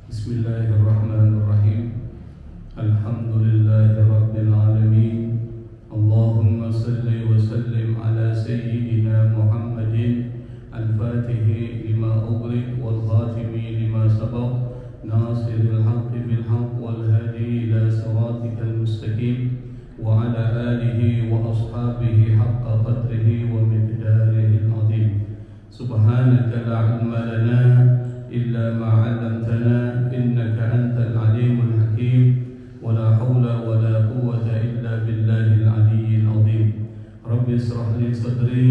Bismillahirrahmanirrahim. Alhamdulillahi alamin. Allahumma salli wa sallim ala sayyidina Muhammadin al-fatihi lima ughliq wal khatimi lima sabaq nasiril haqqi bil haqq wal hadi ila siratikal mustaqim wa ala alihi wa ashabihi haqqa qadrihi wa miqdarihi al-azim. Subhanaka la ilma lana illa ma 'allamtana innaka antal alimul hakim wa la haula wa la quwwata illa billahil aliyyil azim. Rabbi ishrah li sadri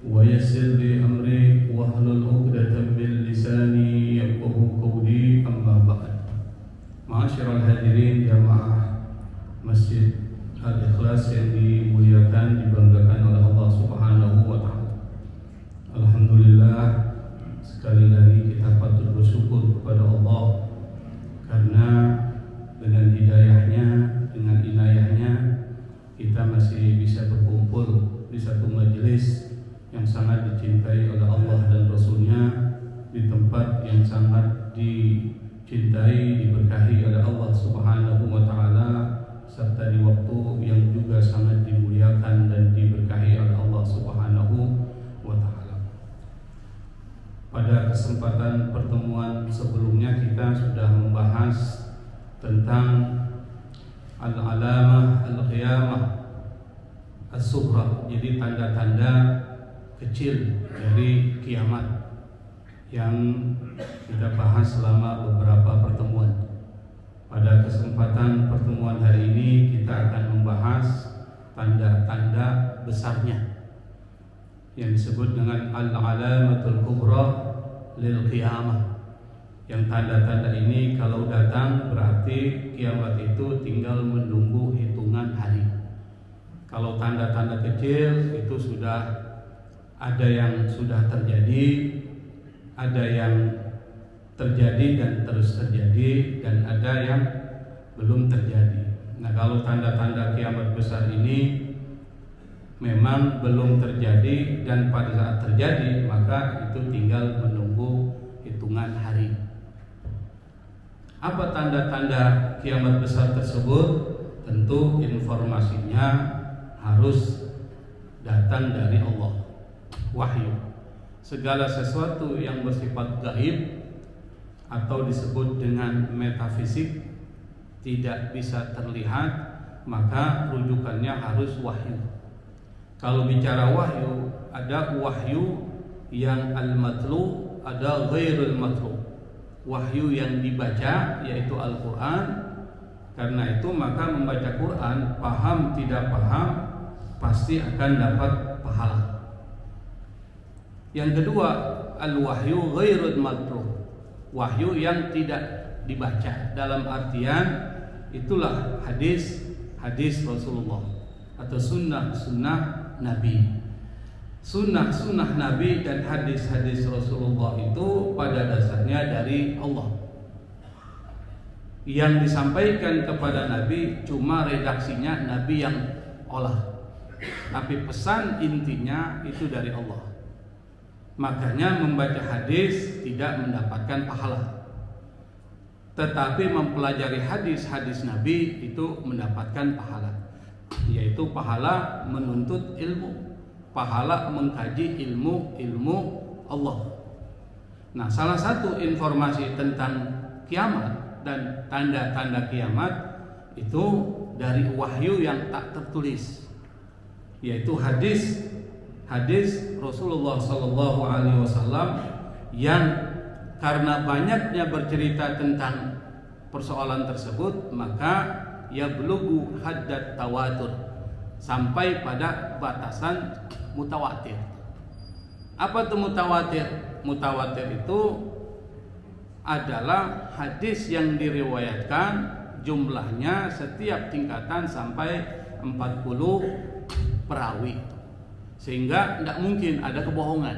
wa yassir li amri wahlul 'uqdatam min lisani yafqahu qawli, amma ba'd. Ma'asyiral hadirin jamaah Masjid Al-Ikhlas yang dimuliakan, dibanggakan oleh Allah Subhanahu wa taala. Alhamdulillah, sekali lagi kita patut bersyukur kepada Allah karena dengan hidayahnya, dengan inayahnya kita masih bisa berkumpul di satu majelis yang sangat dicintai oleh Allah dan Rasulnya, di tempat yang sangat dicintai, diberkahi oleh Allah Subhanahu wa taala, serta di waktu yang juga sangat dimuliakan dan diberkahi oleh Allah Subhanahu wa taala. Pada kesempatan pertemuan sebelumnya kita sudah membahas tentang al-alamah al-qiyamah as-sughra, jadi tanda-tanda kecil dari kiamat yang kita bahas selama beberapa pertemuan. Pada kesempatan pertemuan hari ini kita akan membahas tanda-tanda besarnya yang disebut dengan al-alamatul kubra lil qiyamah. Yang tanda-tanda ini kalau datang berarti kiamat itu tinggal menunggu hitungan hari. Kalau tanda-tanda kecil itu sudah ada yang sudah terjadi, ada yang terjadi dan terus terjadi, dan ada yang belum terjadi. Nah, kalau tanda-tanda kiamat besar ini memang belum terjadi, dan pada saat terjadi maka itu tinggal menunggu hitungan hari. Apa tanda-tanda kiamat besar tersebut? Tentu informasinya harus datang dari Allah, wahyu. Segala sesuatu yang bersifat gaib atau disebut dengan metafisik tidak bisa terlihat, maka rujukannya harus wahyu. Kalau bicara wahyu, ada wahyu yang al-matlu, ada ghairul matlu. Wahyu yang dibaca yaitu Al-Quran. Karena itu maka membaca Quran, paham tidak paham, pasti akan dapat pahala. Yang kedua, al-wahyu ghairul matlu, wahyu yang tidak dibaca. Dalam artian itulah hadis Rasulullah atau sunnah Nabi. Sunnah Nabi dan hadis-hadis Rasulullah itu pada dasarnya dari Allah. Yang disampaikan kepada Nabi cuma redaksinya Nabi yang olah, tapi pesan intinya itu dari Allah. Makanya membaca hadis tidak mendapatkan pahala, tetapi mempelajari hadis-hadis Nabi itu mendapatkan pahala, yaitu pahala menuntut ilmu, pahala mengkaji ilmu Allah. Nah, salah satu informasi tentang kiamat dan tanda-tanda kiamat itu dari wahyu yang tak tertulis, yaitu hadis Rasulullah SAW yang karena banyaknya bercerita tentang persoalan tersebut, maka ya belughu haddat tawatur, sampai pada batasan mutawatir. Apa itu mutawatir? Mutawatir itu adalah hadis yang diriwayatkan jumlahnya setiap tingkatan sampai 40 perawi, sehingga tidak mungkin ada kebohongan.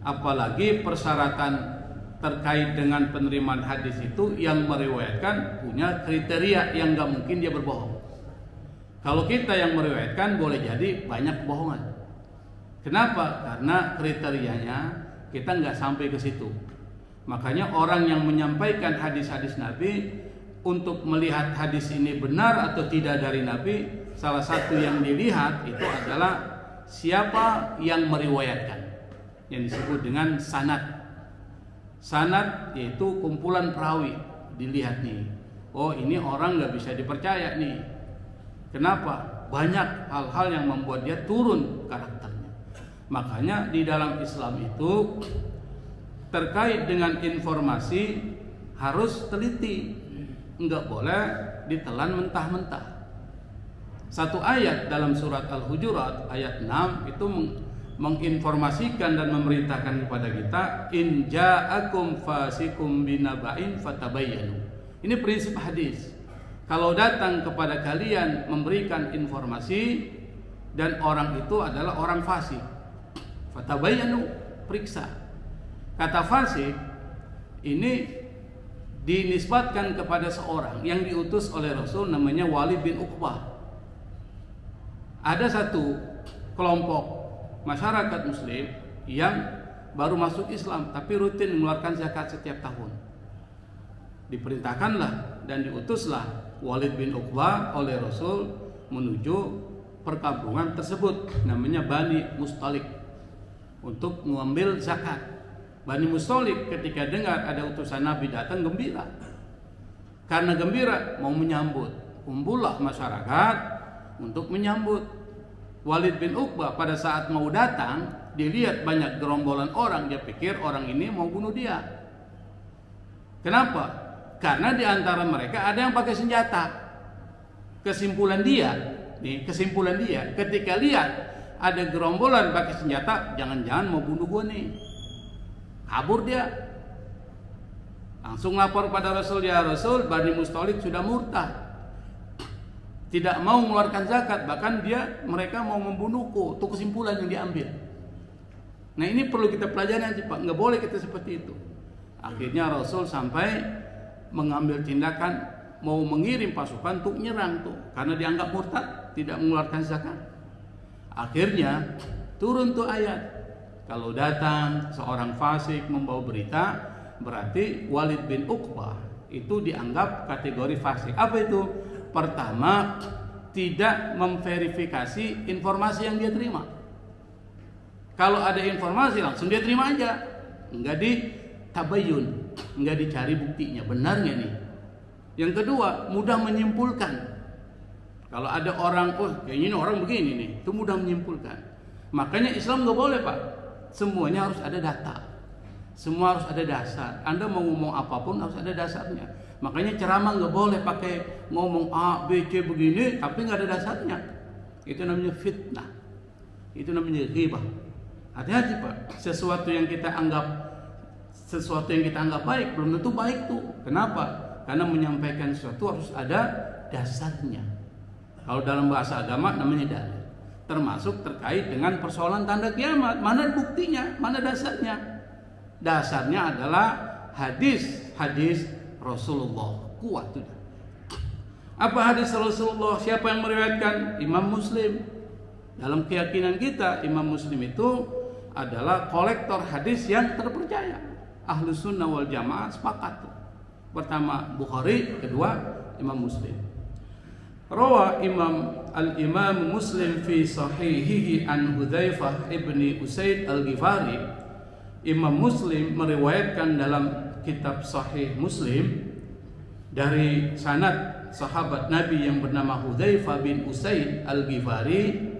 Apalagi persyaratan terkait dengan penerimaan hadis itu yang meriwayatkan punya kriteria yang nggak mungkin dia berbohong. Kalau kita yang meriwayatkan boleh jadi banyak kebohongan. Kenapa? Karena kriterianya kita nggak sampai ke situ. Makanya orang yang menyampaikan hadis-hadis Nabi untuk melihat hadis ini benar atau tidak dari Nabi, salah satu yang dilihat itu adalah siapa yang meriwayatkan, yang disebut dengan sanad. Sanad yaitu kumpulan perawi. Dilihat nih, oh ini orang nggak bisa dipercaya nih. Kenapa? Banyak hal-hal yang membuat dia turun karakternya. Makanya di dalam Islam itu terkait dengan informasi harus teliti, nggak boleh ditelan mentah-mentah. Satu ayat dalam surat Al-Hujurat ayat 6 itu menginformasikan dan memerintahkan kepada kita, in ja'akum fasikum binaba'in fatabayyanu. Ini prinsip hadis. Kalau datang kepada kalian memberikan informasi dan orang itu adalah orang fasik, fatabayyanu, periksa. Kata fasik ini dinisbatkan kepada seorang yang diutus oleh Rasul, namanya Walid bin Uqbah. Ada satu kelompok masyarakat muslim yang baru masuk Islam tapi rutin mengeluarkan zakat setiap tahun. Diperintahkanlah dan diutuslah Walid bin Uqbah oleh Rasul menuju perkampungan tersebut, namanya Bani Mustalik, untuk mengambil zakat. Bani Mustalik ketika dengar ada utusan Nabi datang gembira. Karena gembira mau menyambut, kumpullah masyarakat untuk menyambut. Walid bin Uqbah pada saat mau datang, dilihat banyak gerombolan orang, dia pikir orang ini mau bunuh dia. Kenapa? Karena di antara mereka ada yang pakai senjata. Kesimpulan dia, ketika lihat ada gerombolan pakai senjata, jangan-jangan mau bunuh gua nih. Kabur dia. Langsung lapor pada Rasul, ya Rasul, Bani Mustalik sudah murtad, tidak mau mengeluarkan zakat, bahkan mereka mau membunuhku. Itu kesimpulan yang diambil. Nah ini perlu kita pelajari nanti Pak, nggak boleh kita seperti itu. Akhirnya Rasul sampai mengambil tindakan mau mengirim pasukan untuk nyerang tuh, karena dianggap murtad, tidak mengeluarkan zakat. Akhirnya turun tuh ayat, kalau datang seorang fasik membawa berita, berarti Walid bin Uqbah itu dianggap kategori fasik. Apa itu? Pertama, tidak memverifikasi informasi yang dia terima. Kalau ada informasi langsung dia terima aja, enggak ditabayun, enggak dicari buktinya, benarnya nih. Yang kedua, mudah menyimpulkan. Kalau ada orang, oh kayaknya ini orang begini nih, itu mudah menyimpulkan. Makanya Islam nggak boleh Pak, semuanya harus ada data, semua harus ada dasar. Anda mau ngomong apapun harus ada dasarnya. Makanya ceramah nggak boleh pakai ngomong A, B, C begini tapi nggak ada dasarnya. Itu namanya fitnah. Itu namanya ghibah. Hati-hati Pak. Sesuatu yang kita anggap baik belum tentu baik tuh. Kenapa? Karena menyampaikan sesuatu harus ada dasarnya. Kalau dalam bahasa agama namanya dalil. Termasuk terkait dengan persoalan tanda kiamat. Mana buktinya? Mana dasarnya? Dasarnya adalah hadis Rasulullah, kuat itu. Apa hadis Rasulullah? Siapa yang meriwayatkan? Imam Muslim. Dalam keyakinan kita, Imam Muslim itu adalah kolektor hadis yang terpercaya. Ahlus Sunnah wal Jamaah sepakat. Pertama Bukhari, kedua Imam Muslim. Rawa Al-Imam Muslim fi sahihihi an Hudzaifah ibni Usaid Al-Ghifari. Imam Muslim meriwayatkan dalam kitab Sahih Muslim dari sanad sahabat Nabi yang bernama Hudzaifah bin Usaid Al-Ghifari.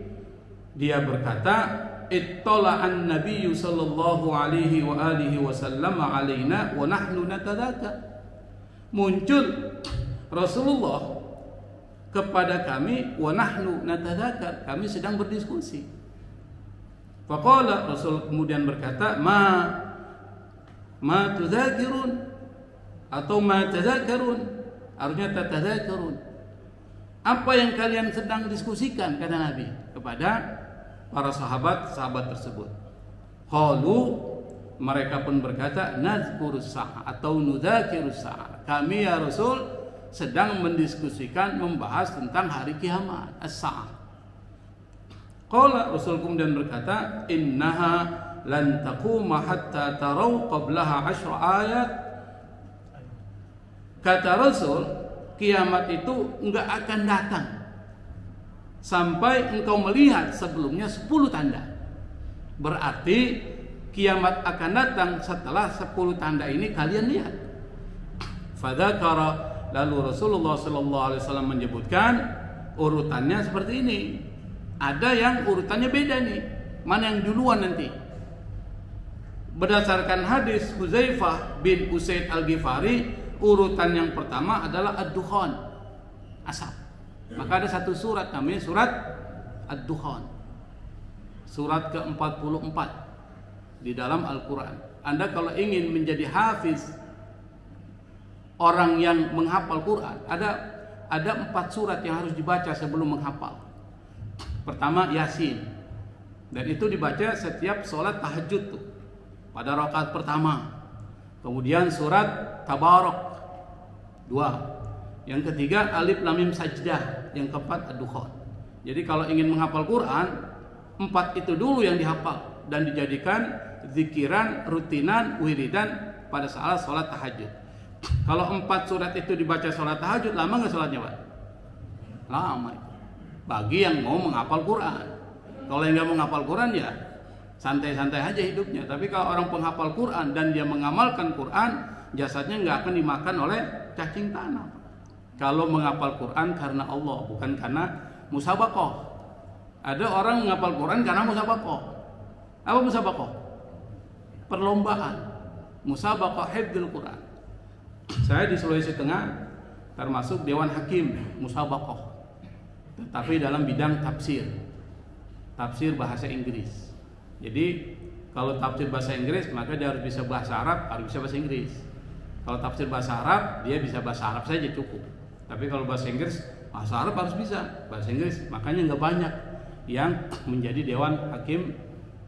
Dia berkata, "Ittala'an Nabiyyu sallallahu alaihi wa alihi wasallam alaina wa nahnu natadzakar." Muncul Rasulullah kepada kami, wa nahnu natadzakar, kami sedang berdiskusi. Faqala, Rasul kemudian berkata, ma tudzakirun atau ma tadzakarun, harusnya tatadzakarun. Apa yang kalian sedang diskusikan, kata Nabi kepada para sahabat tersebut. Qalu, mereka pun berkata, nadzkurus sa'ah atau nudzakirus sa'ah. Kami ya Rasul sedang mendiskusikan, membahas tentang hari kiamat, as-sa'ah. Qala, Rasul kemudian berkata, innaha lan taquma hatta tarau qablaha 10 ayat. Kata Rasul, kiamat itu enggak akan datang sampai engkau melihat sebelumnya 10 tanda. Berarti kiamat akan datang setelah 10 tanda ini kalian lihat. Fadzakara, lalu Rasulullah sallallahu alaihi wasallam menyebutkan urutannya seperti ini. Ada yang urutannya beda nih. Mana yang duluan nanti? Berdasarkan hadis Hudzaifah bin Usaid Al-Ghifari, urutan yang pertama adalah ad-dukhan, asap. Maka ada satu surat namanya surat ad-dukhan. Surat ke-44 di dalam Al-Quran. Anda kalau ingin menjadi hafiz, orang yang menghafal Quran, ada 4 surat yang harus dibaca sebelum menghafal. Pertama Yasin, dan itu dibaca setiap sholat tahajud tuh, pada rakaat pertama. Kemudian surat Tabarak 2. Yang ketiga Alif Lam Mim Sajdah. Yang keempat Ad-Dukhan. Jadi kalau ingin menghafal Quran, 4 itu dulu yang dihafal dan dijadikan zikiran, rutinan, wiridan pada saat sholat tahajud. Kalau 4 surat itu dibaca sholat tahajud, lama nggak sholatnya, Pak? Lama itu. Bagi yang mau menghafal Quran. Kalau yang nggak mau menghafal Quran ya santai-santai aja hidupnya. Tapi kalau orang penghafal Quran dan dia mengamalkan Quran, jasadnya nggak akan dimakan oleh cacing tanah. Kalau menghafal Quran karena Allah, bukan karena musabaqah. Ada orang menghafal Quran karena musabaqah. Apa musabaqah? Perlombaan. Musabaqah hifdzul Quran. Saya di Sulawesi Tengah termasuk Dewan Hakim musabaqah, tetapi dalam bidang tafsir bahasa Inggris. Jadi kalau tafsir bahasa Inggris maka dia harus bisa bahasa Arab, harus bisa bahasa Inggris. Kalau tafsir bahasa Arab dia bisa bahasa Arab saja cukup. Tapi kalau bahasa Inggris, bahasa Arab harus bisa bahasa Inggris. Makanya nggak banyak yang menjadi Dewan Hakim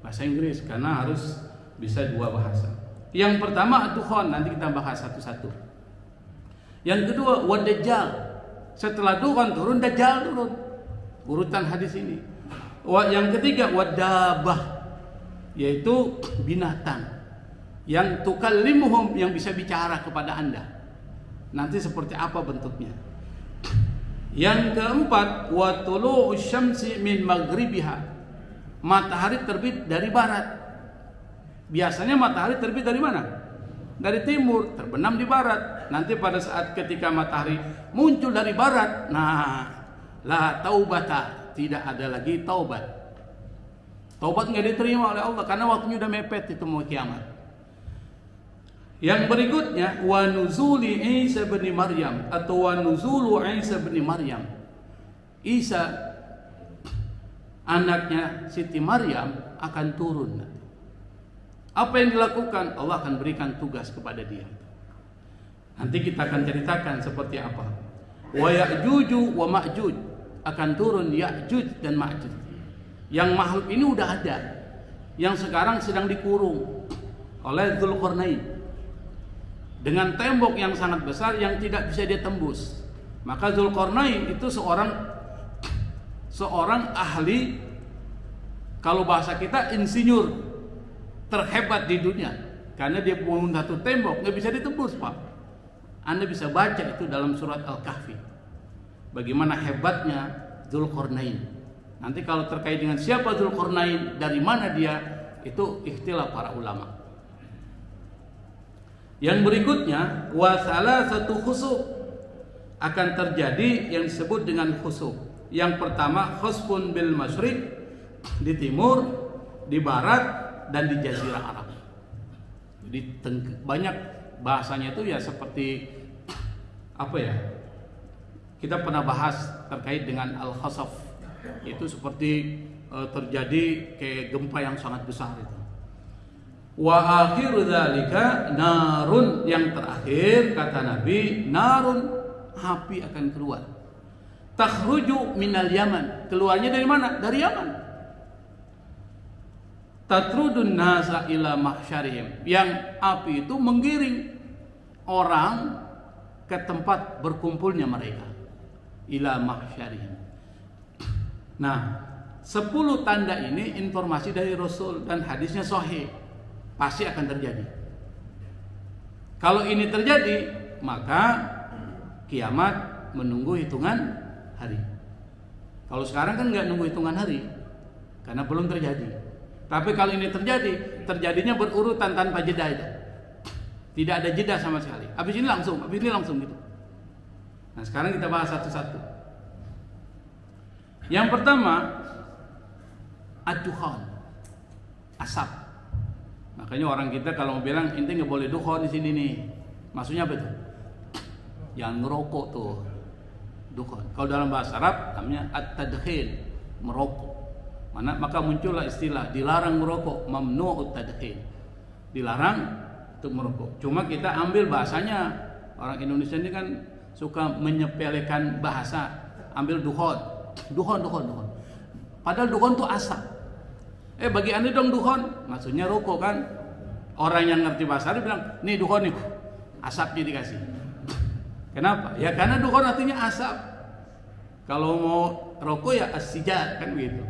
bahasa Inggris karena harus bisa 2 bahasa. Yang pertama ad-dukhan, nanti kita bahas satu-satu. Yang kedua wad-dajjal. Setelah dukhan turun, dajjal turun. Urutan hadis ini. Yang ketiga wad-dabbah, yaitu binatang yang tukallimuhum, yang bisa bicara kepada Anda. Nanti seperti apa bentuknya? Yang keempat wa tulu'us syamsi min maghribiha. Matahari terbit dari barat. Biasanya matahari terbit dari mana? Dari timur, terbenam di barat. Nanti pada saat ketika matahari muncul dari barat, nah, la taubata, tidak ada lagi taubat. Taubat nggak diterima oleh Allah karena waktunya udah mepet, itu mau kiamat. Yang berikutnya wa nuzuli Isa bin Maryam atau wa nuzulu Isa bin Maryam. Isa anaknya Siti Maryam akan turun. Apa yang dilakukan? Allah akan berikan tugas kepada dia. Nanti kita akan ceritakan seperti apa. Wa Ya'juju wa Ma'juj, akan turun Ya'juj dan Ma'juj. Yang makhluk ini udah ada, yang sekarang sedang dikurung oleh Dzulqarnain dengan tembok yang sangat besar yang tidak bisa dia tembus. Maka Dzulqarnain itu seorang ahli, kalau bahasa kita insinyur terhebat di dunia, karena dia bangun satu tembok nggak bisa ditembus, Pak. Anda bisa baca itu dalam surat Al-Kahfi, bagaimana hebatnya Dzulqarnain. Nanti kalau terkait dengan siapa Dzulqarnain, dari mana dia, itu ikhtilaf para ulama. Yang berikutnya wa salasatu khusuf, akan terjadi yang disebut dengan khusuf. Yang pertama khusfun bil masyriq, di timur, di barat, dan di jazirah Arab. Jadi banyak bahasanya itu ya seperti apa ya? Kita pernah bahas terkait dengan al-khasaf. Itu seperti terjadi kayak gempa yang sangat besar itu. Wa akhiru dzalika narun, yang terakhir kata Nabi, narun, api akan keluar. Takhruju minal Yaman, keluarnya dari mana? Dari Yaman. Tatrudun nasa ila mahsyarihim, yang api itu menggiring orang ke tempat berkumpulnya mereka. Ila mahsyarihim. Nah, 10 tanda ini informasi dari Rasul dan hadisnya sahih, pasti akan terjadi. Kalau ini terjadi, maka kiamat menunggu hitungan hari. Kalau sekarang kan nggak nunggu hitungan hari, karena belum terjadi. Tapi kalau ini terjadi, terjadinya berurutan tanpa jeda itu. Tidak ada jeda sama sekali. Habis ini langsung gitu. Nah, sekarang kita bahas satu-satu. Yang pertama, ad-dukhan, asap. Makanya orang kita kalau mau bilang ente nggak boleh dukhan di sini nih, maksudnya apa itu? Yang ngerokok tuh, dukhan. Kalau dalam bahasa Arab namanya at-tadkhin, merokok. Maka muncullah istilah dilarang merokok, mamnu'ut tadkhin, dilarang untuk merokok. Cuma kita ambil bahasanya, orang Indonesia ini kan suka menyepelekan bahasa, ambil dukhan. Padahal dukhan itu asap. Bagi anda dong dukhan, maksudnya rokok kan. Orang yang ngerti bahasa Arab bilang, nih dukhan nih, asapnya dikasih. Kenapa? Ya karena dukhan artinya asap. Kalau mau rokok ya as-sijar, kan begitu.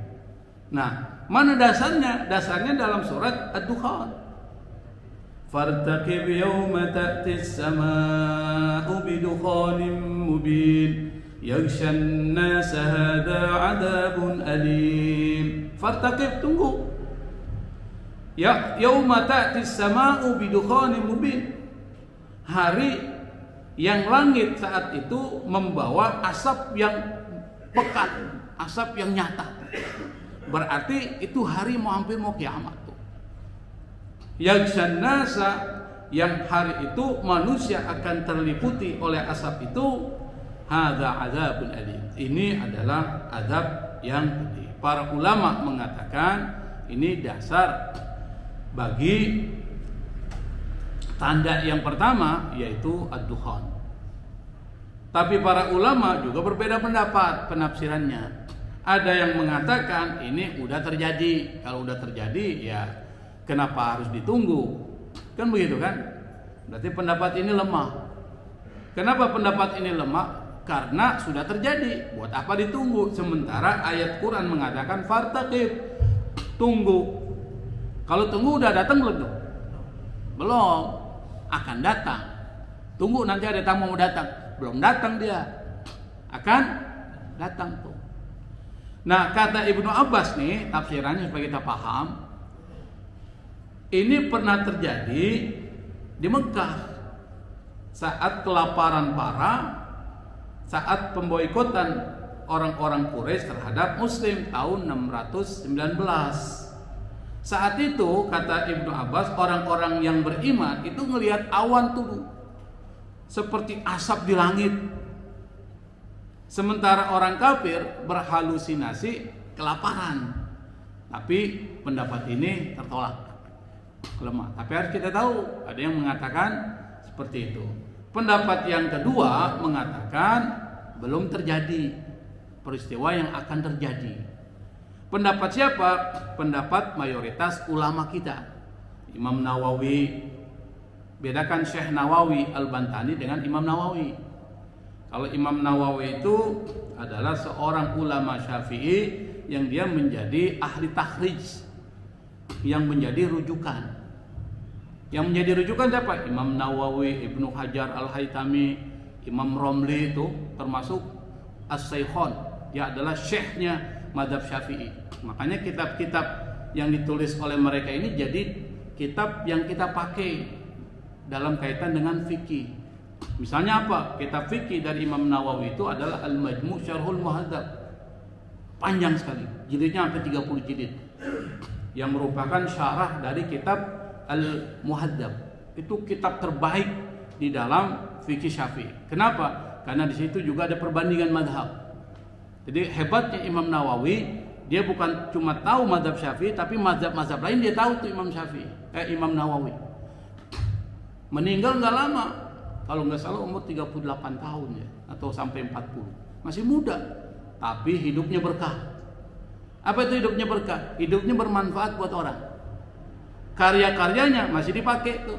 Nah, mana dasarnya? Dasarnya dalam surat ad-dukhan. Fartaqib yawma ta'ti as-samaa'u bidukhanin mubin yaghsha an-nasa hadha 'adabun alim. Fartaqib, tunggu. Ya, yawma ta'ti as-samaa'u bidukhanin mubin. Hari yang langit saat itu membawa asap yang pekat, asap yang nyata. Berarti itu hari hampir mau kiamat tuh. Yaghshan nasa, yang hari itu manusia akan terliputi oleh asap itu, hadza adzabun alim. Ini adalah azab yang pedih. Para ulama mengatakan ini dasar bagi tanda yang pertama, yaitu ad-dukhan. Tapi para ulama juga berbeda pendapat penafsirannya. Ada yang mengatakan ini udah terjadi. Kalau udah terjadi ya kenapa harus ditunggu? Kan begitu kan? Berarti pendapat ini lemah. Kenapa pendapat ini lemah? Karena sudah terjadi. Buat apa ditunggu? Sementara ayat Quran mengatakan fartaqib, tunggu. Kalau tunggu udah datang belum tuh? Belum. Akan datang. Tunggu nanti ada tamu mau datang. Belum datang dia. Akan datang tuh. Nah, kata Ibnu Abbas nih, tafsirannya supaya kita paham, ini pernah terjadi di Mekah saat kelaparan parah, saat pemboikotan orang-orang Quraisy terhadap Muslim tahun 619. Saat itu kata Ibnu Abbas, orang-orang yang beriman itu ngelihat awan tuh seperti asap di langit. Sementara orang kafir berhalusinasi kelaparan. Tapi pendapat ini tertolak, lemah. Tapi harus kita tahu, ada yang mengatakan seperti itu. Pendapat yang kedua mengatakan belum terjadi peristiwa yang akan terjadi. Pendapat siapa? Pendapat mayoritas ulama kita. Imam Nawawi, bedakan Syekh Nawawi Al-Bantani dengan Imam Nawawi. Kalau Imam Nawawi itu adalah seorang ulama Syafi'i yang dia menjadi ahli takhrij, yang menjadi rujukan. Yang menjadi rujukan siapa? Imam Nawawi, Ibnu Hajar Al-Haytami, Imam Romli itu termasuk as-Saikhon. Dia adalah syekhnya mazhab Syafi'i. Makanya kitab-kitab yang ditulis oleh mereka ini jadi kitab yang kita pakai dalam kaitan dengan fikih. Misalnya apa? Kitab fikih dari Imam Nawawi itu adalah Al-Majmu' Syarhul Muhadzab. Panjang sekali, jilidnya sampai 30 jilid. Yang merupakan syarah dari kitab Al-Muhadzab. Itu kitab terbaik di dalam fikih Syafi'i. Kenapa? Karena di situ juga ada perbandingan mazhab. Jadi hebatnya Imam Nawawi, dia bukan cuma tahu mazhab Syafi'i, tapi mazhab-mazhab lain dia tahu tuh Imam Nawawi. Meninggal nggak lama. Kalau nggak salah umur 38 tahun ya, atau sampai 40. Masih muda, tapi hidupnya berkah. Apa itu hidupnya berkah? Hidupnya bermanfaat buat orang. Karya-karyanya masih dipakai tuh.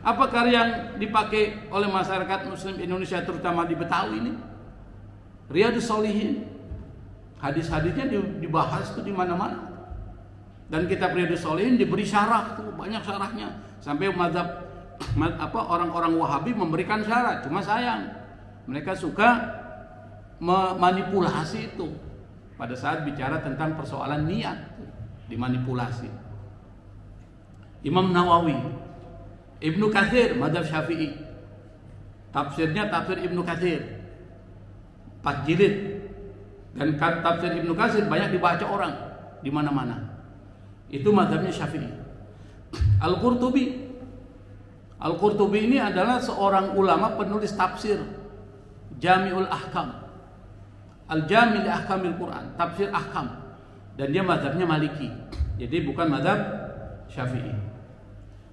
Apa karya yang dipakai oleh masyarakat Muslim Indonesia, terutama di Betawi ini? Riyadhus Shalihin, Hadis-hadisnya dibahas tuh di mana-mana. Dan kitab Riyadhus Shalihin diberi syarah tuh, banyak syarahnya. Sampai mazhab orang-orang Wahabi memberikan syarat. Cuma sayang, mereka suka memanipulasi itu pada saat bicara tentang persoalan niat, dimanipulasi. Imam Nawawi, Ibnu Katsir, mazhab Syafi'i, tafsirnya tafsir Ibnu Katsir 4 jilid, dan tafsir Ibnu Katsir banyak dibaca orang di mana-mana. Itu mazhabnya Syafi'i. Al-Qurtubi ini adalah seorang ulama penulis tafsir Jami'ul Ahkam, Al-Jami' li Ahkamil Quran, tafsir ahkam, dan dia mazhabnya Maliki. Jadi bukan mazhab Syafi'i.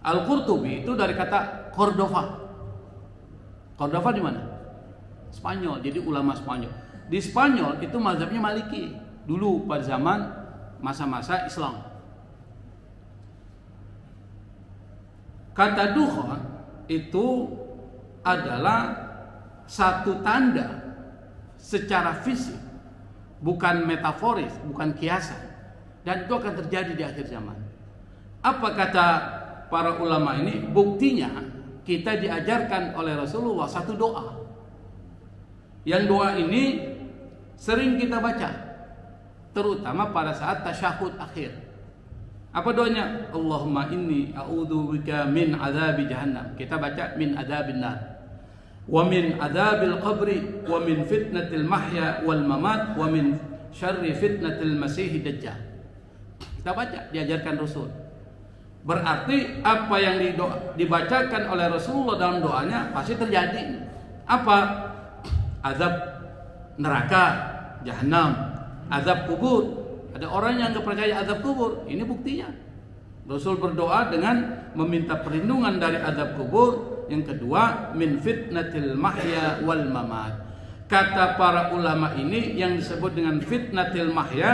Al-Qurtubi itu dari kata Cordova. Cordova di mana? Spanyol. Jadi ulama Spanyol. Di Spanyol itu mazhabnya Maliki dulu pada zaman masa-masa Islam. Kata dukhon itu adalah satu tanda secara fisik, bukan metaforis, bukan kiasan, dan itu akan terjadi di akhir zaman. Apa kata para ulama ini? Buktinya kita diajarkan oleh Rasulullah satu doa. Yang doa ini sering kita baca, terutama pada saat tasyahud akhir. Apa doanya? Allahumma inni a'udzubika min azabi jahannam. Kita baca min adzabin nar, wa min adzabil qabri, wa min fitnatil mahya wal mamat, wa min syarri fitnatil masih dajjal. Kita baca, diajarkan Rasul. Berarti apa yang dibacakan oleh Rasulullah dalam doanya pasti terjadi. Apa? Azab neraka, jahanam, azab kubur. Ada orang yang nggak percaya azab kubur, ini buktinya. Rasul berdoa dengan meminta perlindungan dari azab kubur. Yang kedua, min fitnatil mahya wal mamat. Kata para ulama ini yang disebut dengan fitnatil mahya,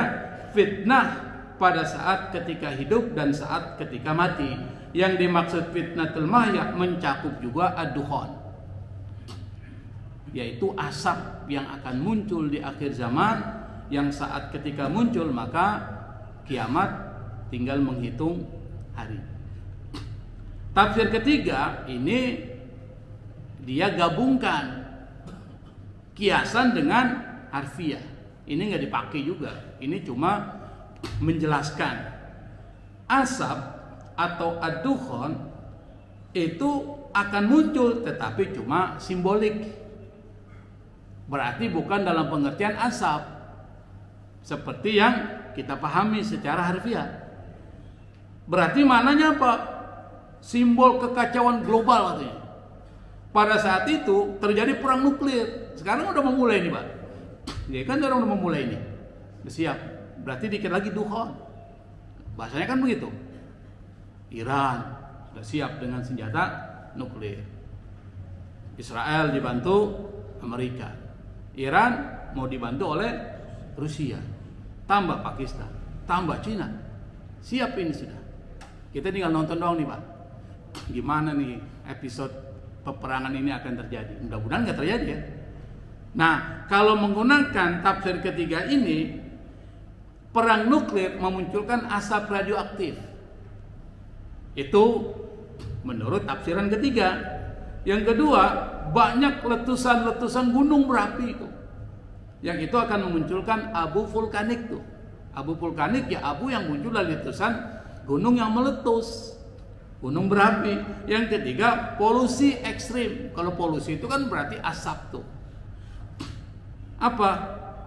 fitnah pada saat ketika hidup dan saat ketika mati. Yang dimaksud fitnatul mahya mencakup juga ad-dukhon, yaitu asap yang akan muncul di akhir zaman, yang saat ketika muncul maka kiamat tinggal menghitung hari. Tafsir ketiga ini dia gabungkan kiasan dengan harfiah. Ini nggak dipakai juga. Ini cuma menjelaskan asap atau ad-dukhon itu akan muncul, tetapi cuma simbolik. Berarti bukan dalam pengertian asap seperti yang kita pahami secara harfiah. Berarti maknanya apa? Simbol kekacauan global katanya. Pada saat itu terjadi perang nuklir. Sekarang udah memulai nih, Pak. Ya kan orang udah memulai ini. Udah siap. Berarti dikit lagi dukhon. Bahasanya kan begitu. Iran sudah siap dengan senjata nuklir. Israel dibantu Amerika. Iran mau dibantu oleh Rusia. Tambah Pakistan, tambah Cina. Siap ini sudah. Kita tinggal nonton doang nih, Pak. Gimana nih episode peperangan ini akan terjadi? Mudah-mudahan nggak terjadi ya. Nah, kalau menggunakan tafsir ketiga ini, perang nuklir memunculkan asap radioaktif. Itu menurut tafsiran ketiga. Yang kedua, banyak letusan-letusan gunung berapi itu. Yang itu akan memunculkan abu vulkanik tuh. Abu vulkanik ya abu yang muncul dari letusan gunung yang meletus, gunung berapi. Yang ketiga, polusi ekstrim. Kalau polusi itu kan berarti asap tuh. Apa?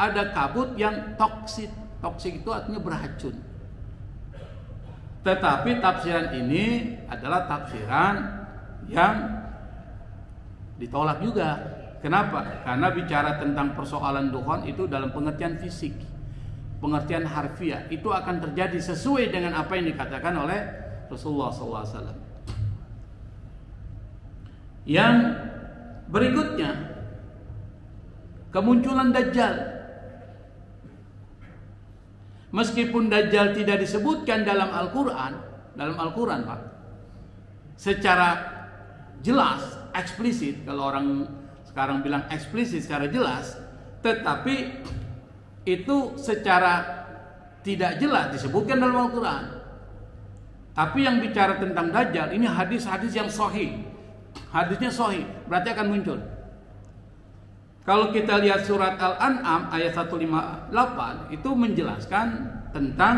Ada kabut yang toksik. Toksik itu artinya beracun. Tetapi tafsiran ini adalah tafsiran yang ditolak juga. Kenapa? Karena bicara tentang persoalan dukhon itu dalam pengertian fisik, pengertian harfiah, itu akan terjadi sesuai dengan apa yang dikatakan oleh Rasulullah SAW. Yang berikutnya, kemunculan Dajjal. Meskipun Dajjal tidak disebutkan dalam Al-Quran, Pak, secara jelas, eksplisit, kalau orang sekarang bilang eksplisit secara jelas, tetapi itu secara tidak jelas disebutkan dalam Al-Quran. Tapi yang bicara tentang Dajjal ini hadis-hadis yang sahih. Hadisnya sahih, berarti akan muncul. Kalau kita lihat surat Al-An'am ayat 158 itu menjelaskan tentang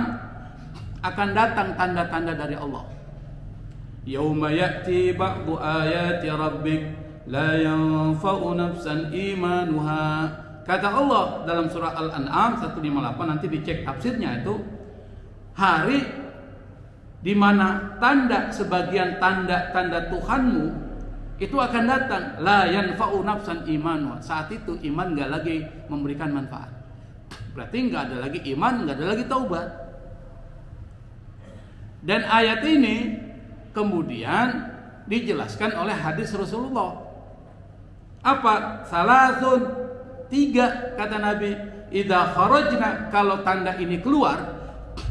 akan datang tanda-tanda dari Allah. Yauma ya'ti ba'du ayati rabbik la yanfa'u nafsan imanuha. Kata Allah dalam surah Al-An'am 158, nanti dicek tafsirnya itu, hari di mana sebagian tanda-tanda Tuhanmu itu akan datang, la yanfa'u nafsan imanuha. Saat itu iman enggak lagi memberikan manfaat. Berarti enggak ada lagi iman, enggak ada lagi taubat. Dan ayat ini kemudian dijelaskan oleh hadis Rasulullah. Apa? Salasun, 3 kata Nabi. Idza kharajna, kalau tanda ini keluar,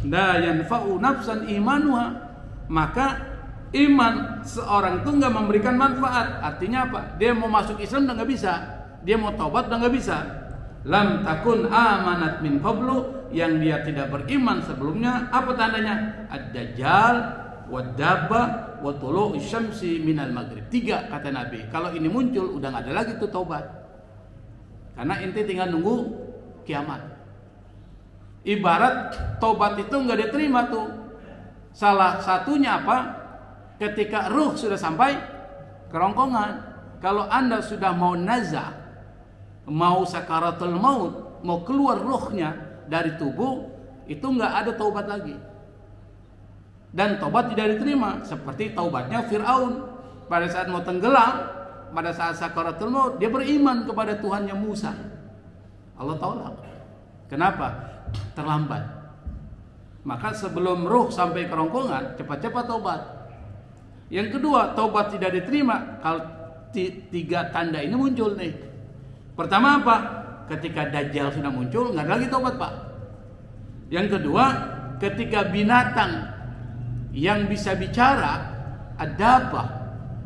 la yanfa'u nafsan imanuha, maka iman seorang itu nggak memberikan manfaat. Artinya apa? Dia mau masuk Islam udah nggak bisa, dia mau taubat udah nggak bisa. Lam takun amanat min qablu, yang dia tidak beriman sebelumnya. Apa tandanya? Ad-Dajjal, wadabba, wa tulu'u syamsi minal maghrib. 3 kata Nabi. Kalau ini muncul udah nggak ada lagi tuh taubat. Karena inti tinggal nunggu kiamat. Ibarat taubat itu nggak diterima tuh. Salah satunya apa? Ketika ruh sudah sampai kerongkongan. Kalau Anda sudah mau nazah, mau sakaratul maut, mau keluar ruhnya dari tubuh, itu nggak ada taubat lagi. Dan taubat tidak diterima, seperti taubatnya Fir'aun pada saat mau tenggelam, pada saat sakaratul maut, dia beriman kepada Tuhannya Musa. Allah tolak. Kenapa? Terlambat. Maka sebelum ruh sampai kerongkongan, cepat-cepat taubat. Yang kedua, taubat tidak diterima kalau 3 tanda ini muncul nih. Pertama apa? Ketika Dajjal sudah muncul, nggak ada lagi taubat, Pak. Yang kedua, ketika binatang yang bisa bicara, ada apa?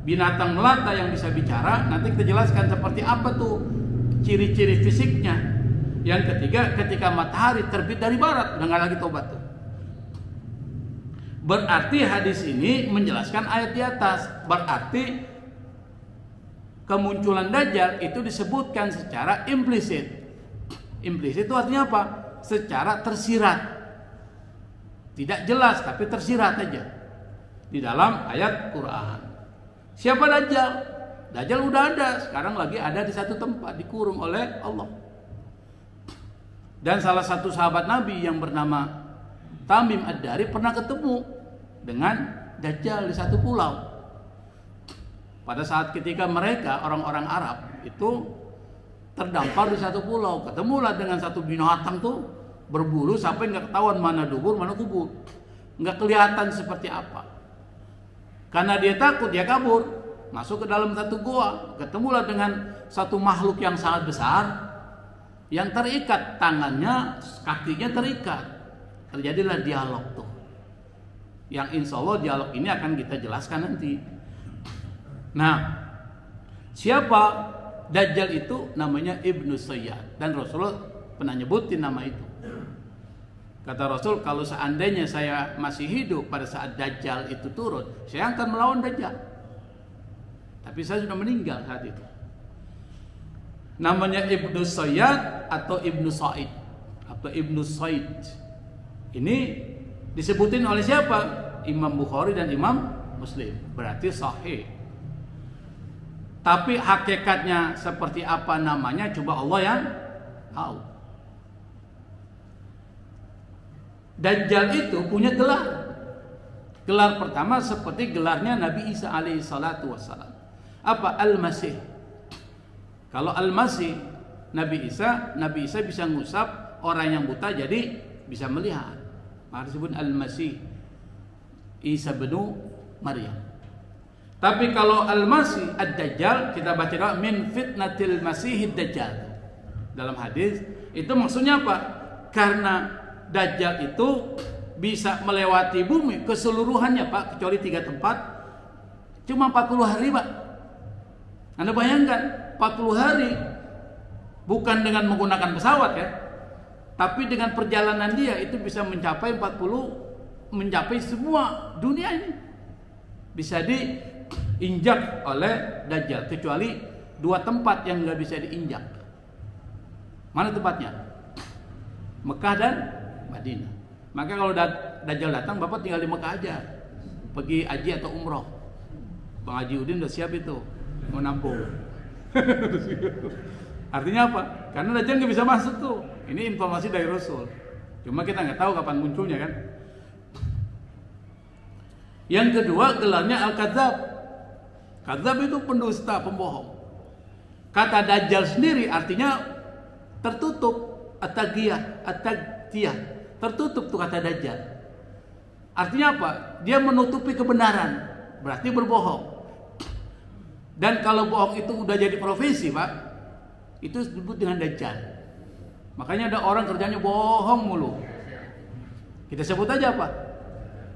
Binatang melata yang bisa bicara, nanti kita jelaskan seperti apa tuh ciri-ciri fisiknya. Yang ketiga, ketika matahari terbit dari barat, udah nggak lagi taubat tuh. Berarti hadis ini menjelaskan ayat di atas. Berarti kemunculan Dajjal itu disebutkan secara implisit. Implisit itu artinya apa? Secara tersirat. Tidak jelas tapi tersirat aja di dalam ayat Quran. Siapa Dajjal? Dajjal udah ada, sekarang lagi ada di satu tempat, dikurung oleh Allah. Dan salah satu sahabat Nabi yang bernama Tamim Ad-Dari pernah ketemu dengan Dajjal di satu pulau. Pada saat ketika mereka orang-orang Arab itu terdampar di satu pulau, ketemulah dengan satu binatang tuh berbulu sampai nggak ketahuan mana dubur mana kubur, nggak kelihatan seperti apa. Karena dia takut, dia kabur, masuk ke dalam satu gua, ketemulah dengan satu makhluk yang sangat besar, yang terikat tangannya, kakinya terikat. Terjadilah dialog tuh, yang insya Allah dialog ini akan kita jelaskan nanti. Nah, siapa Dajjal itu? Namanya Ibnu Sayyad, dan Rasulullah pernah nyebutin nama itu. Kata Rasul, kalau seandainya saya masih hidup pada saat Dajjal itu turun, saya akan melawan Dajjal. Tapi saya sudah meninggal saat itu. Namanya Ibnu Sayyad atau Ibnu Sa'id atau Ibnu Said. Ini disebutin oleh siapa? Imam Bukhari dan Imam Muslim. Berarti sahih. Tapi hakikatnya seperti apa namanya, coba Allah yang tahu. Dajjal itu punya gelar. Gelar pertama seperti gelarnya Nabi Isa alaihi salatu wassalam. Apa? Al-Masih. Kalau Al-Masih, Nabi Isa bisa ngusap orang yang buta jadi bisa melihat. Maka disebut Al-Masih Isa bin Maryam. Tapi kalau Al-Masih Ad-Dajjal, kita baca doa min fitnatil Masihid Dajjal. Dalam hadis itu maksudnya apa? Karena Dajjal itu bisa melewati bumi keseluruhannya, Pak, kecuali 3 tempat. Cuma 40 hari, Pak. Anda bayangkan 40 hari bukan dengan menggunakan pesawat ya. Tapi dengan perjalanan dia itu bisa mencapai 40, mencapai semua dunia ini. Bisa diinjak oleh Dajjal, kecuali 2 tempat yang nggak bisa diinjak. Mana tempatnya? Mekah dan Madinah. Maka kalau Dajjal datang, Bapak tinggal di Mekah aja, pergi haji atau umroh. Bang Haji Udin udah siap itu, mau nampung. Artinya apa? Karena Dajjal nggak bisa masuk tuh. Ini informasi dari Rasul. Cuma kita nggak tahu kapan munculnya kan. Yang kedua, gelarnya Al-Kadzab. Kadzab itu pendusta, pembohong. Kata Dajjal sendiri artinya tertutup, at-tagiyah, tertutup tuh kata Dajjal. Artinya apa? Dia menutupi kebenaran, berarti berbohong. Dan kalau bohong itu udah jadi profesi, Pak, itu disebut dengan Dajjal. Makanya ada orang kerjanya bohong mulu. Kita sebut aja apa?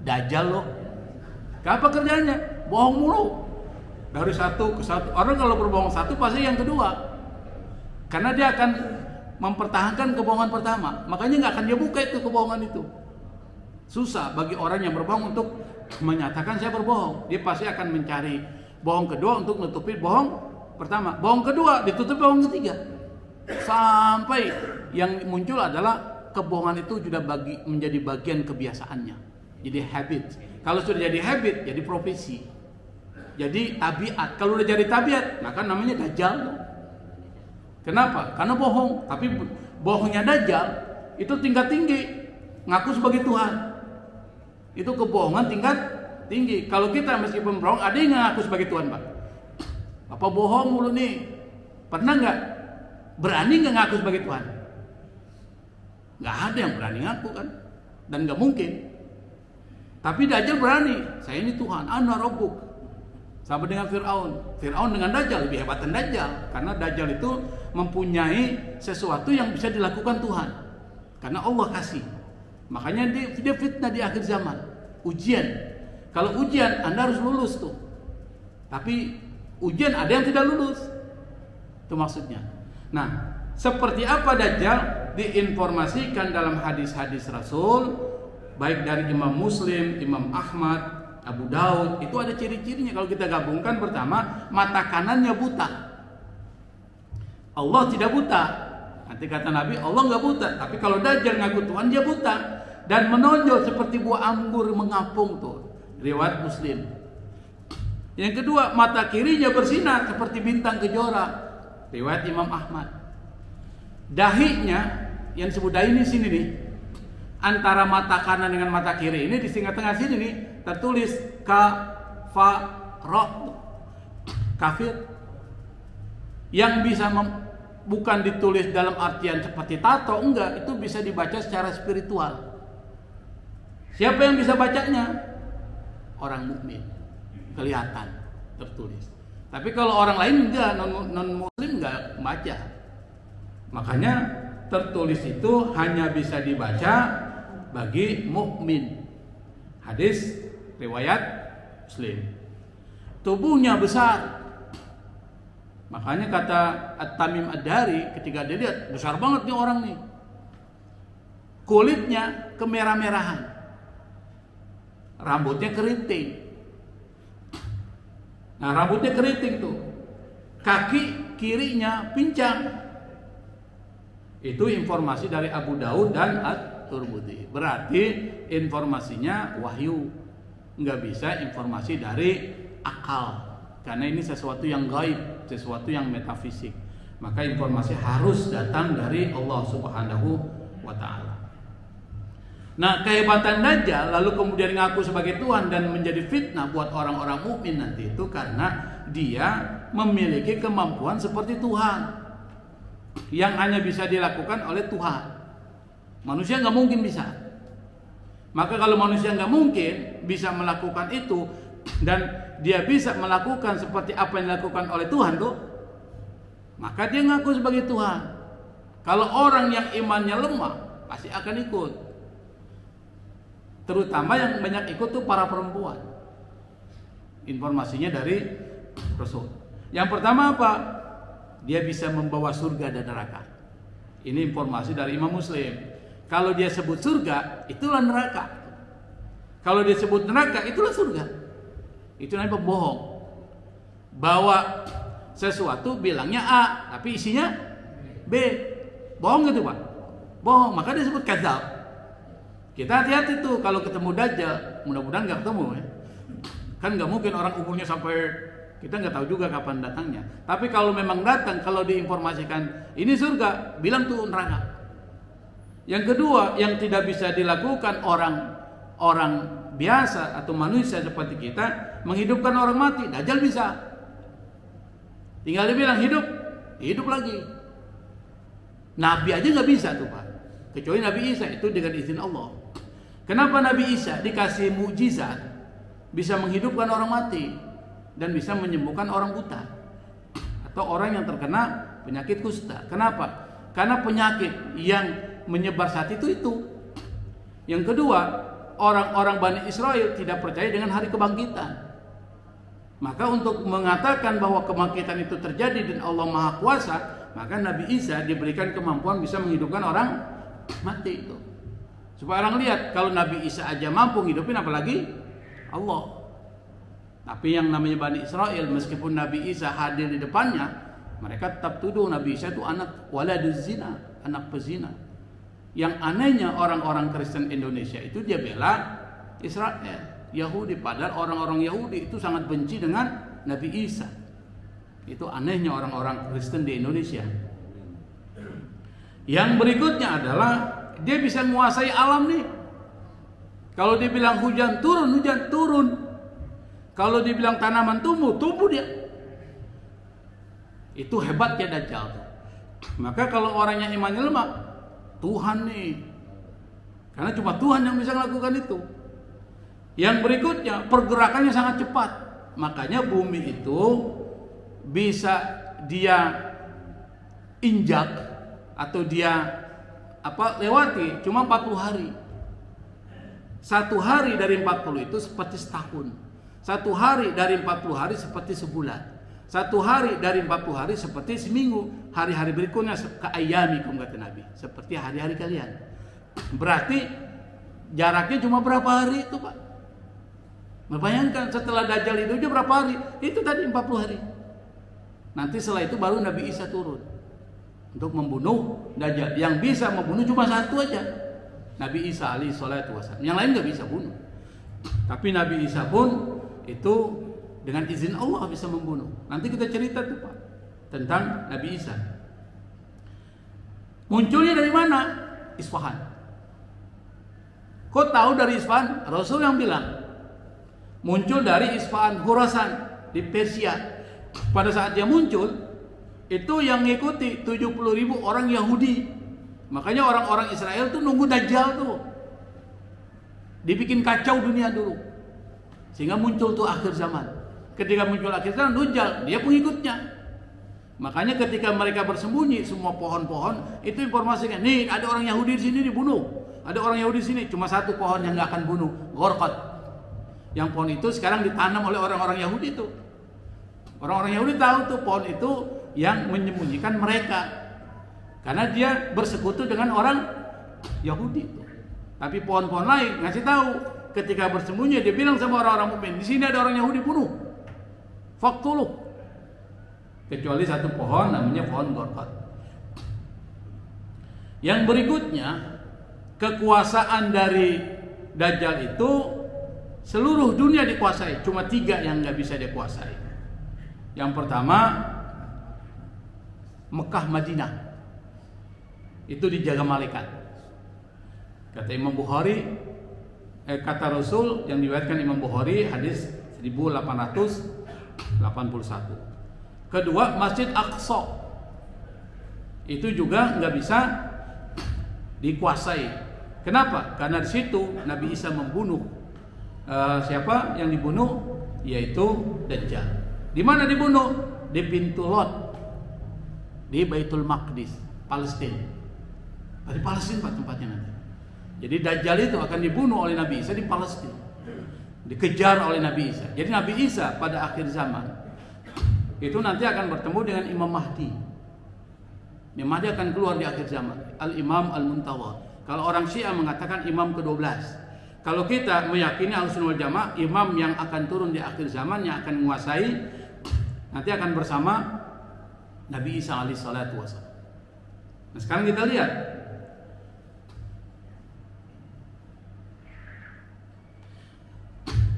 Dajjal loh. Apa kerjanya? Bohong mulu. Dari satu ke satu. Orang kalau berbohong satu pasti yang kedua. Karena dia akan mempertahankan kebohongan pertama. Makanya nggak akan dia buka itu kebohongan itu. Susah bagi orang yang berbohong untuk menyatakan saya berbohong. Dia pasti akan mencari bohong kedua untuk menutupi bohong pertama. Bohong kedua ditutupi bohong ketiga. Sampai yang muncul adalah kebohongan itu sudah menjadi bagian kebiasaannya. Jadi habit. Kalau sudah jadi habit, jadi profesi. Jadi tabiat. Kalau udah jadi tabiat, maka namanya Dajjal. Kenapa? Karena bohong. Tapi bohongnya Dajjal itu tingkat tinggi, ngaku sebagai Tuhan. Itu kebohongan tingkat tinggi. Kalau kita meskipun bohong, ada yang ngaku sebagai Tuhan, Pak. Apa bohong mulu nih? Pernah nggak? Berani nggak ngaku sebagai Tuhan? Nggak ada yang berani ngaku kan? Dan nggak mungkin. Tapi Dajjal berani. Saya ini Tuhan. Ana Rabbuk. Sama dengan Fir'aun. Fir'aun dengan Dajjal lebih hebatan Dajjal. Karena Dajjal itu mempunyai sesuatu yang bisa dilakukan Tuhan. Karena Allah kasih. Makanya dia fitnah di akhir zaman. Ujian. Kalau ujian Anda harus lulus tuh. Tapi ujian ada yang tidak lulus. Itu maksudnya. Nah, seperti apa Dajjal diinformasikan dalam hadis-hadis Rasul, baik dari Imam Muslim, Imam Ahmad, Abu Daud, itu ada ciri-cirinya. Kalau kita gabungkan, pertama, mata kanannya buta. Allah tidak buta. Nanti kata Nabi, Allah nggak buta. Tapi kalau Dajjal ngaku Tuhan, dia buta. Dan menonjol seperti buah anggur mengapung tuh. Riwayat Muslim. Yang kedua, mata kirinya bersinar seperti bintang kejora. Riwayat Imam Ahmad. Dahinya, yang disebut dahi ini sini nih, antara mata kanan dengan mata kiri ini di tengah-tengah sini nih tertulis kafara, kafir, yang bisa bukan ditulis dalam artian seperti tato, enggak, itu bisa dibaca secara spiritual. Siapa yang bisa bacanya? Orang mukmin, kelihatan tertulis. Tapi kalau orang lain enggak, non muslim enggak baca. Makanya tertulis itu hanya bisa dibaca bagi mukmin. Hadis riwayat Muslim. Tubuhnya besar. Makanya kata At-Tamim Ad-Dari ketika dia lihat besar banget nih orang nih. Kulitnya kemerah-merahan. Rambutnya keriting. Nah, rambutnya keriting tuh. Kaki kirinya pincang. Itu informasi dari Abu Daud dan At-Tirmidzi. Berarti informasinya wahyu. Nggak bisa informasi dari akal. Karena ini sesuatu yang gaib, sesuatu yang metafisik. Maka informasi harus datang dari Allah Subhanahu wa ta'ala. Nah, kehebatan Dajjal lalu kemudian ngaku sebagai Tuhan dan menjadi fitnah buat orang-orang mukmin nanti itu karena dia memiliki kemampuan seperti Tuhan yang hanya bisa dilakukan oleh Tuhan. Manusia nggak mungkin bisa. Maka kalau manusia nggak mungkin bisa melakukan itu dan dia bisa melakukan seperti apa yang dilakukan oleh Tuhan tuh, maka dia ngaku sebagai Tuhan. Kalau orang yang imannya lemah pasti akan ikut. Terutama yang banyak ikut tuh para perempuan. Informasinya dari Rasul. Yang pertama apa? Dia bisa membawa surga dan neraka. Ini informasi dari Imam Muslim. Kalau dia sebut surga, itulah neraka. Kalau dia sebut neraka, itulah surga. Itu namanya pembohong. Bawa sesuatu bilangnya A, tapi isinya B. Bohong gitu Pak. Bohong, maka dia sebut kadzab. Kita hati-hati tuh kalau ketemu Dajjal. Mudah-mudahan nggak ketemu ya. Kan nggak mungkin orang umurnya sampai, kita nggak tahu juga kapan datangnya. Tapi kalau memang datang, kalau diinformasikan ini surga, bilang tuh neraka. Yang kedua, yang tidak bisa dilakukan orang biasa atau manusia seperti kita, menghidupkan orang mati. Dajjal bisa. Tinggal dia bilang hidup lagi. Nabi aja nggak bisa tuh Pak. Kecuali Nabi Isa, itu dengan izin Allah. Kenapa Nabi Isa dikasih mukjizat bisa menghidupkan orang mati dan bisa menyembuhkan orang buta atau orang yang terkena penyakit kusta? Kenapa? Karena penyakit yang menyebar saat itu. Yang kedua, orang-orang Bani Israel tidak percaya dengan hari kebangkitan. Maka untuk mengatakan bahwa kebangkitan itu terjadi dan Allah Maha Kuasa, maka Nabi Isa diberikan kemampuan bisa menghidupkan orang mati itu. Supaya orang lihat kalau Nabi Isa aja mampu hidupin, apalagi Allah. Tapi yang namanya Bani Israel, meskipun Nabi Isa hadir di depannya, mereka tetap tuduh Nabi Isa itu anak waladuz zina, anak pezina. Yang anehnya orang-orang Kristen Indonesia itu dia bela Israel, Yahudi, padahal orang-orang Yahudi itu sangat benci dengan Nabi Isa. Itu anehnya orang-orang Kristen di Indonesia. Yang berikutnya adalah dia bisa menguasai alam nih. Kalau dibilang hujan turun. Kalau dibilang tanaman tumbuh dia. Itu hebatnya Dajjal. Maka kalau orangnya imannya lemah, Tuhan nih. Karena cuma Tuhan yang bisa melakukan itu. Yang berikutnya, pergerakannya sangat cepat. Makanya bumi itu bisa dia injak atau dia lewati cuma 40 hari. Satu hari dari 40 itu seperti setahun. Satu hari dari 40 hari seperti sebulan. Satu hari dari 40 hari seperti seminggu. Hari-hari berikutnya ka'ayyamikum kata Nabi, seperti hari-hari kalian. Berarti jaraknya cuma berapa hari itu Pak? Bayangkan setelah Dajjal itu aja berapa hari? Itu tadi 40 hari. Nanti setelah itu baru Nabi Isa turun untuk membunuh Dajjal. Yang bisa membunuh cuma satu aja, Nabi Isa alaihi salatu wasallam. Yang lain nggak bisa bunuh. Tapi Nabi Isa pun itu dengan izin Allah bisa membunuh. Nanti kita cerita tuh Pak tentang Nabi Isa. Munculnya dari mana? Isfahan. Kok tahu dari Isfahan? Rasul yang bilang. Muncul dari Isfahan, Khurasan di Persia. Pada saat dia muncul, itu yang ngikuti 70.000 orang Yahudi. Makanya orang-orang Israel tuh nunggu Dajjal tuh. Dibikin kacau dunia dulu. Sehingga muncul tuh akhir zaman. Ketika muncul akhir zaman, Dajjal, dia pengikutnya. Makanya ketika mereka bersembunyi, semua pohon-pohon itu informasinya, nih ada orang Yahudi di sini dibunuh. Ada orang Yahudi di sini, cuma satu pohon yang nggak akan bunuh, Gorqat. Yang pohon itu sekarang ditanam oleh orang-orang Yahudi itu. Orang-orang Yahudi tahu tuh pohon itu yang menyembunyikan mereka. Karena dia bersekutu dengan orang Yahudi itu. Tapi pohon-pohon lain ngasih tahu, ketika bersembunyi dia bilang sama orang-orang mukmin, di sini ada orang Yahudi bunuh. Faqtuluh. Kecuali satu pohon namanya pohon Gorqat. Yang berikutnya, kekuasaan dari Dajjal itu seluruh dunia dikuasai, cuma 3 yang nggak bisa dikuasai. Yang pertama, Mekah, Madinah, itu dijaga malaikat. Kata Imam Bukhari, kata Rasul yang diriwayatkan Imam Bukhari, hadis 1881. Kedua, Masjid Aqsa, itu juga nggak bisa dikuasai. Kenapa? Karena di situ Nabi Isa membunuh. Siapa yang dibunuh? Yaitu Dajjal. Di mana dibunuh? Di pintu Lot, di Baitul Maqdis, Palestina. Di Palestina Pak tempatnya nanti. Jadi Dajjal itu akan dibunuh oleh Nabi Isa di Palestina, dikejar oleh Nabi Isa. Jadi Nabi Isa pada akhir zaman itu nanti akan bertemu dengan Imam Mahdi. Mahdi akan keluar di akhir zaman. Al-Imam Al-Muntawar. Kalau orang Syiah mengatakan imam ke-12. Kalau kita meyakini Ahlussunnah wal Jamaah, imam yang akan turun di akhir zaman yang akan menguasai nanti akan bersama Nabi Isa alaihi salatu wasallam. Nah, sekarang kita lihat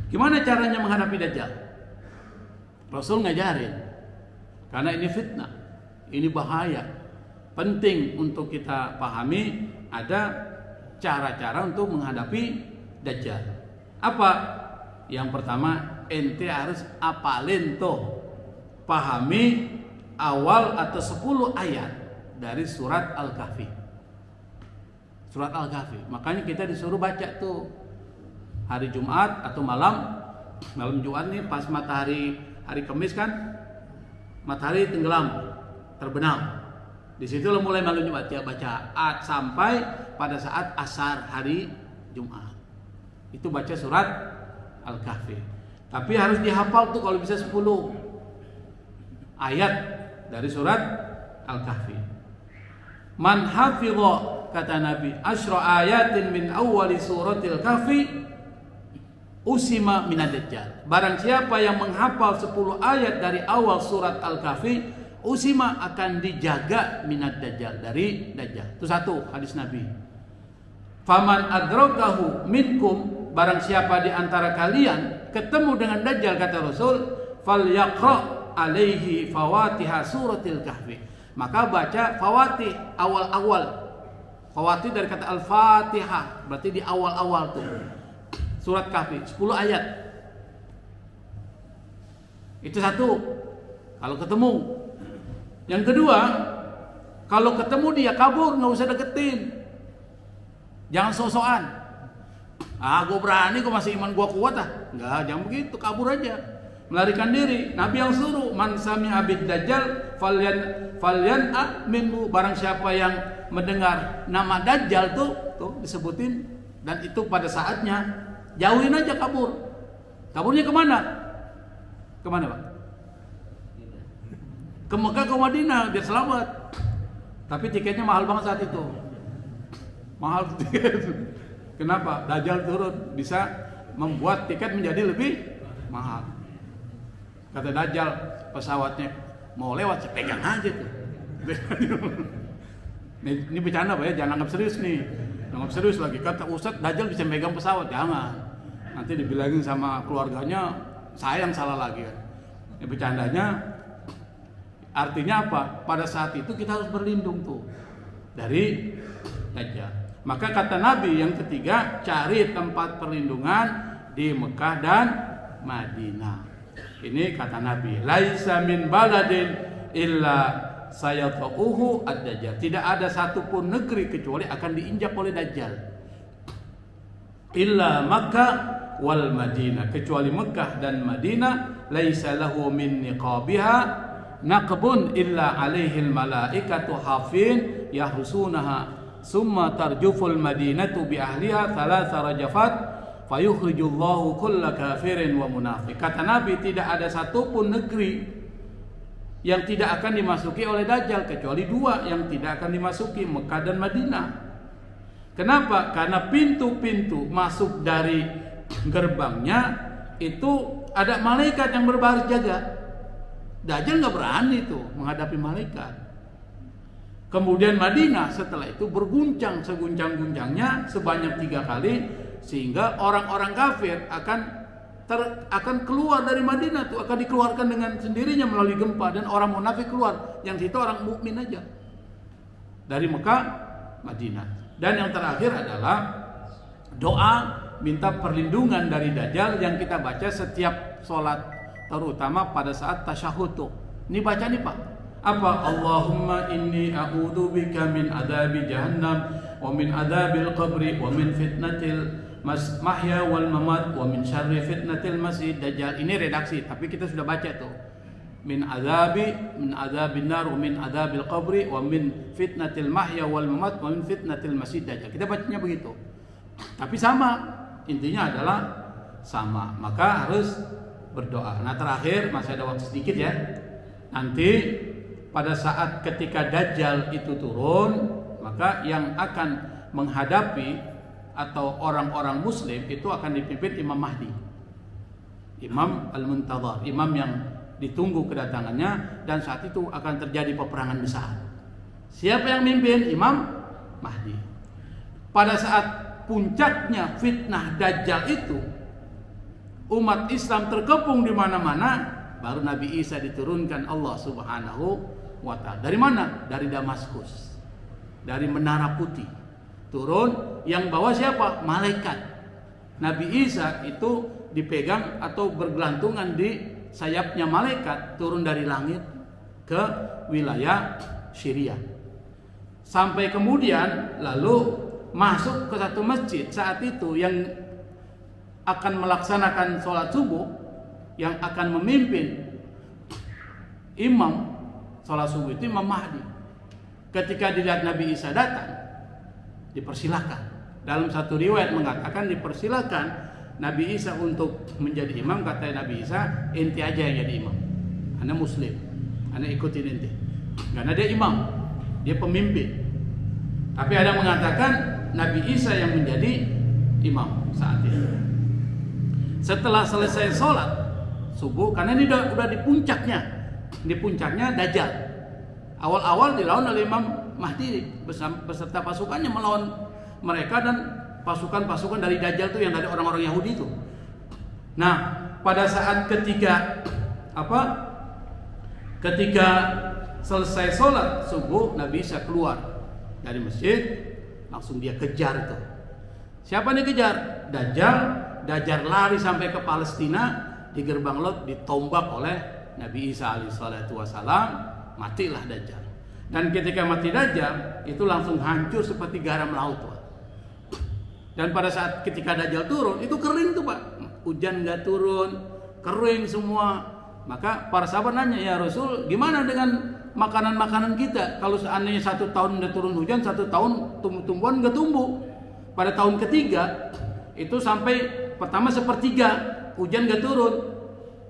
gimana caranya menghadapi Dajjal. Rasul ngajarin, karena ini fitnah, ini bahaya. Penting untuk kita pahami ada cara-cara untuk menghadapi Dajjal. Apa? Yang pertama, ente harus apalin tuh, pahami awal atau 10 ayat dari surat Al-Kahfi. Surat Al-Kahfi. Makanya kita disuruh baca tuh hari Jumat atau malam Jumat nih pas hari Kamis kan matahari tenggelam, terbenam. Di situ mulai malam Jumat ya baca sampai pada saat asar hari Jumat. Itu baca surat Al-Kahfi. Tapi harus dihafal tuh kalau bisa 10 ayat dari surat Al-Kahfi. Man hafidha, kata Nabi, asyra ayatin min awwali suratil Kahfi usima minad dajjal. Barang siapa yang menghafal 10 ayat dari awal surat Al-Kahfi, usima akan dijaga minad dajjal, dari dajjal. Itu satu hadis Nabi. Faman adrakahu minkum, barang siapa di antara kalian ketemu dengan dajjal, kata Rasul, falyaqra alaihi fawatiha suratil Kahfi. Maka baca fawatih awal-awal. Fawatih dari kata Al-Fatihah, berarti di awal-awal tuh. Surat Kahfi 10 ayat. Itu satu. Kalau ketemu. Yang kedua, kalau ketemu dia kabur, nggak usah deketin. Jangan sok-sokan. Gue berani, gue masih iman gue kuat Enggak, jangan begitu, kabur aja. Melarikan diri. Nabi yang suruh, man sami'a bid dajjal falyan minhu. Barang siapa yang mendengar nama Dajjal tuh disebutin, dan itu pada saatnya jauhin aja, kabur. Kaburnya kemana? Kemana Pak? Ke Mekah, ke Madinah, biar selamat. Tapi tiketnya mahal banget saat itu. Mahal tiket. Kenapa? Dajjal turun bisa membuat tiket menjadi lebih mahal. Kata Dajjal, pesawatnya mau lewat, saya pegang aja tuh. Ini bercanda Pak ya, jangan anggap serius nih. Anggap serius lagi, kata Ustadz Dajjal bisa megang pesawat, jangan. Nanti dibilangin sama keluarganya saya yang salah lagi kan. Ini bercandanya artinya apa? Pada saat itu kita harus berlindung tuh dari Dajjal. Maka kata Nabi yang ketiga, cari tempat perlindungan di Mekah dan Madinah. Ini kata Nabi, laisa min baladin illa sayata'uhu ad-dajjal. Tidak ada satupun negeri kecuali akan diinjak oleh Dajjal. Illa Makkah wal Madinah, kecuali Mekah dan Madinah. Laisa lahu min niqabiha naqbun illa alaihil malaikatu hafin yahrusunaha summa tarjuful madinatu bi ahliha thalatha rajafat fayukhrijullahu kulla kafirin wa munafiq. Kata Nabi, tidak ada satupun negeri yang tidak akan dimasuki oleh Dajjal kecuali 2 yang tidak akan dimasuki, Mekah dan Madinah. Kenapa? Karena pintu-pintu masuk dari gerbangnya itu ada malaikat yang berbaris jaga. Dajjal nggak berani tuh menghadapi malaikat. Kemudian Madinah setelah itu berguncang seguncang-guncangnya sebanyak 3 kali, sehingga orang-orang kafir akan keluar dari Madinah tuh, akan dikeluarkan dengan sendirinya melalui gempa, dan orang munafik keluar, yang situ orang mukmin aja dari Mekah, Madinah. Dan yang terakhir adalah doa minta perlindungan dari Dajjal yang kita baca setiap sholat, terutama pada saat tasyahud tuh. Ini baca nih Pak, apa? Allahumma inni a'udzubika min adzabi jahannam wa min adzabil qabri wa min fitnatil mahya wal mamat wa min syarri fitnatil masih dajjal. Ini redaksi, tapi kita sudah baca tuh. Min adzabin nar wa min adzabil qabri wa min fitnatil mahya wal mamat wa min fitnatil masih dajjal. Kita bacanya begitu. Tapi sama, intinya adalah sama. Maka harus berdoa. Nah, terakhir masih ada waktu sedikit ya. Nanti pada saat ketika Dajjal itu turun, maka yang akan menghadapi atau orang-orang Muslim itu akan dipimpin Imam Mahdi, Imam Al-Muntadhar, imam yang ditunggu kedatangannya, dan saat itu akan terjadi peperangan besar. Siapa yang mimpin? Imam Mahdi. Pada saat puncaknya fitnah Dajjal itu, umat Islam terkepung di mana-mana, baru Nabi Isa diturunkan Allah Subhanahu wa Ta'ala. Dari mana? Dari Damaskus, dari Menara Putih. Turun, yang bawa siapa? Malaikat. Nabi Isa itu dipegang atau bergelantungan di sayapnya malaikat, turun dari langit ke wilayah Syria. Sampai kemudian lalu masuk ke satu masjid saat itu yang akan melaksanakan sholat subuh, yang akan memimpin imam sholat subuh itu Imam Mahdi. Ketika dilihat Nabi Isa datang, dipersilakan. Dalam satu riwayat mengatakan dipersilakan Nabi Isa untuk menjadi imam. Kata Nabi Isa, ente aja yang jadi imam, ana muslim, ana ikutin ente, karena dia imam, dia pemimpin. Tapi ada yang mengatakan Nabi Isa yang menjadi imam saat itu. Setelah selesai sholat subuh, karena ini udah di puncaknya Dajjal. Awal-awal dilawan oleh Imam Mahdi beserta pasukannya melawan mereka dan pasukan-pasukan dari Dajjal itu yang dari orang-orang Yahudi itu. Nah, pada saat ketika selesai sholat subuh, Nabi Isa keluar dari masjid, langsung dia kejar itu. Siapa yang dikejar? Dajjal. Dajjal lari sampai ke Palestina, di gerbang laut ditombak oleh Nabi Isa alaihissalatu wassalam, matilah Dajjal. Dan ketika mati Dajjal, itu langsung hancur seperti garam laut, Pak. Dan pada saat ketika Dajjal turun, itu kering tuh, Pak. Hujan nggak turun, kering semua. Maka para sahabat nanya, ya Rasul, gimana dengan makanan-makanan kita? Kalau seandainya 1 tahun udah turun hujan, 1 tahun tumbuh-tumbuhan nggak tumbuh. Pada tahun ketiga, itu sampai pertama 1/3 hujan nggak turun,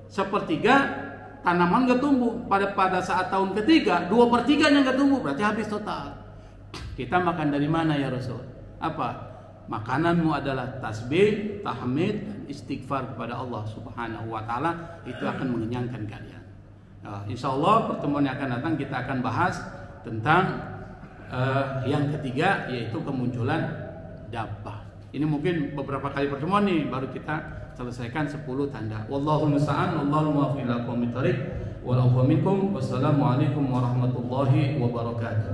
1/3 tanaman nggak tumbuh. Pada saat tahun ketiga 2/3-nya nggak tumbuh, berarti habis total. Kita makan dari mana ya Rasul? Apa? Makananmu adalah tasbih, tahmid, dan istighfar kepada Allah Subhanahu wa Ta'ala. Itu akan mengenyangkan kalian. Nah, insya Allah pertemuan yang akan datang kita akan bahas tentang yang ketiga, yaitu kemunculan dabbah. Ini mungkin beberapa kali pertemuan nih baru kita selesaikan 10 tanda. Wallahul musta'an, wallahul muwaffiq ila aqwamit thoriq. Wassalamualaikum warahmatullahi wabarakatuh.